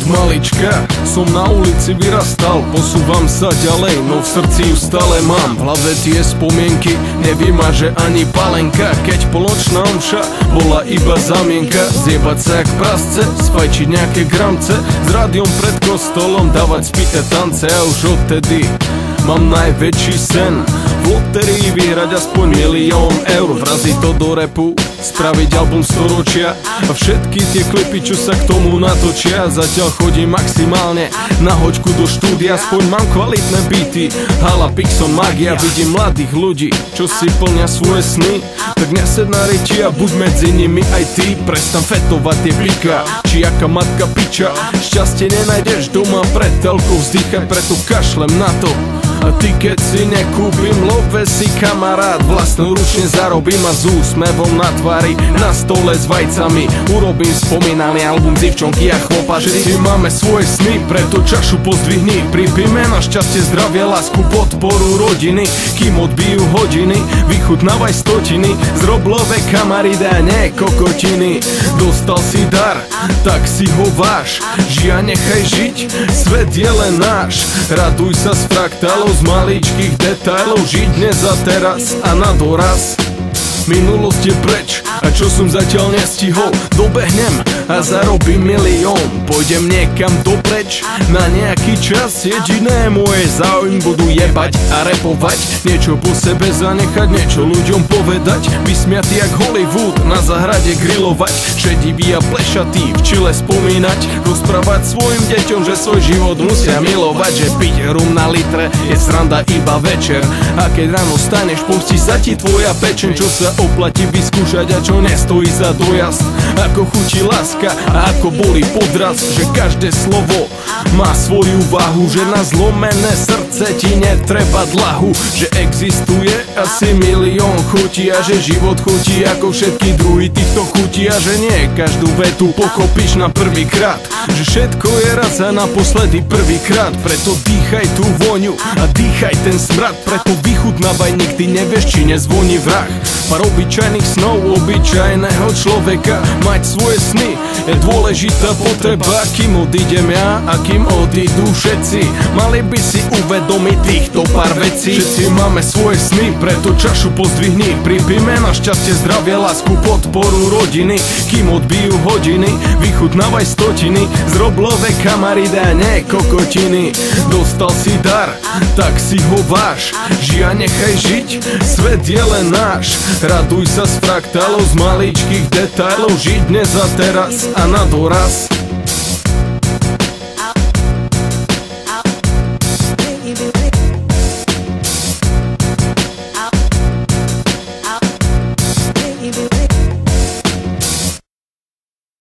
malička som na ulici vyrastal, posúvam sa ďalej, no v srdci ju stále mám. V hlave tie spomienky, nevymaže ani palenka. Keď poločná omša bola iba zamienka, zjebať sa jak prasce, spajčiť nejaké gramce, s rádiom pred kostolom dávať spité tance. A už odtedy mám najväčší sen, v loterii vyhrať aspoň 1 000 000 eur, vraziť to do rapu, spraviť album storočia a všetky tie klipy, čo sa k tomu natočia. Zatiaľ chodím maximálne na hoďku do štúdia, aspoň mám kvalitné beaty, Hala, Pixon, Magia. Vidím mladých ľudí, čo si plnia svoje sny, tak nesed na reči a buď medzi nimi aj ty. Prestan fetovať tie pika, či aká matka piča, šťastie nenájdeš doma pred telkou, vzdychaj, preto kašlem na to. A ty keď si nekúpim love, si kamarát, vlastnoručne zarobím a s úsmevom na tvári, na stole s vajcami urobím spomínaný album Dzivčonky a chlopa. Všetci máme svoje sny, preto čašu pozdvihni, pripíme na šťastie, zdravie, lásku, podporu rodiny. Kým odbijú hodiny, vychutnávaj stotiny, zrob love, kamarida, nie kokotiny. Dostal si dar, tak si ho váž, žia nechaj žiť, svet je len náš. Raduj sa z fraktálov, z maličkých detailov, žiť dnes a teraz a na doraz. Minulosť je preč a čo som zatiaľ nestihol, dobehnem a zarobím 1 000 000. Pôjdem niekam dopreč na nejaký čas, jediné moje záujmy budú jebať a repovať, niečo po sebe zanechať, niečo ľuďom povedať, vysmiatý jak Hollywood, na zahrade grilovať, šedivý a plešatý v čile spomínať, rozprávať svojim deťom, že svoj život musia milovať, že piť rum na litre je sranda iba večer, a keď ráno staneš, pomstí sa ti tvoja pečeň, čo sa oplatí vyskúšať a čo nestojí za dojazd. Ako chutí láska a ako bolí podraz, že každé slovo má svoju váhu, že na zlomené srdce ti netreba dlahu, že existuje asi 1 000 000 chutí a že život chutí ako všetky druhy týchto chutí a že nie každú vetu pochopíš na prvýkrát, že všetko je raz a naposledy prvýkrát. Preto dýchaj tú vôňu a dýchaj ten smrad, preto vychutnávaj, nikdy nevieš, či nezvoní vrah. Pár obyčajných snov obyčajného človeka, mať svoje sny je dôležitá potreba. Kým odídem ja a kým odídu všetci, mali by si uvedomiť týchto pár vecí. Všetci máme svoje sny, preto čašu pozdvihni, pripíme na šťastie, zdravie, lásku, podporu rodiny. Kým odbijú hodiny, vychutnávaj stotiny, zrob love, kamarida, nie kokotiny. Dostal si dar, tak si ho váž, žia nechaj žiť, svet je len náš. Raduj sa z fraktálov, z maličkých detailov, žiť dnes a teraz a na doraz.